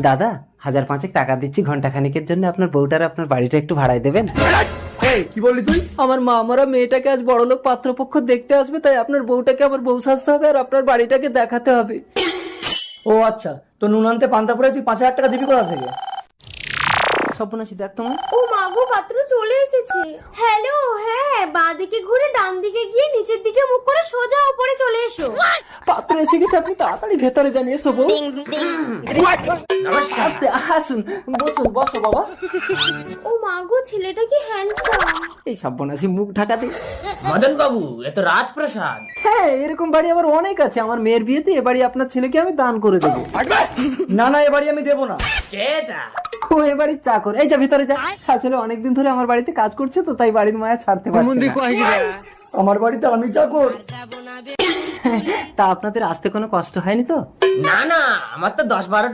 দাদা 1000-5 টাকা দিচ্ছি ঘন্টা খানিকের জন্য, আপনার বউটার আপনার বাড়িটা একটু ভাড়ায় দেবেন? এই কি বললি তুই? আমার মা মরা মেয়েটাকে আজ বড়লোক পাত্রপক্ষ দেখতে আসবে, তাই আপনার বউটাকে আমার বউ সাজতে হবে আর আপনার বাড়িটাকে দেখাতে হবে। ও আচ্ছা, তো নুন আনতে পান্তা পরে তুই 5000 টাকা দিবি কোথা থেকে? সর্বনাশী, দেখ তোমার ও মাগো, পাত্র চলে এসেছে। হ্যালো, হ্যাঁ, বাঁদিকে ঘুরে ডান দিকে গিয়ে নিচের দিকে মুখ করে সোজা উপরে চলে এসো। পাত্র এসে গেছে, আপনি তাড়াতাড়ি ভেতরে যান। এসো বউ। আস্তে আসুন, বসুন, বসো বাবা। ও মাগো, ছেলেটা কি হ্যান্ডসাম। এই সর্বনাশী মুখ ঢাকাতে। মদন বাবু, এ তো রাজপ্রাসাদ। হ্যাঁ, এরকম বাড়ি আবার অনেক আছে। আমার মেয়ের বিয়েতে এ বাড়ি আপনার ছেলেকে আমি দান করে দেবো। না না, এ বাড়ি আমি দেবো না। কেটা? ও এ বাড়ির চাকর। এই যা ভিতরে যা। আসলে অনেকদিন ধরে আমার বাড়িতে কাজ করছে তো, তাই বাড়ির মায়া ছাড়তে পারছে না। আমার বাড়িতে আমি চাকর? তা আপনাদের আসতে কোনো কষ্ট হয়নি তো? না না, আমার তো 10-12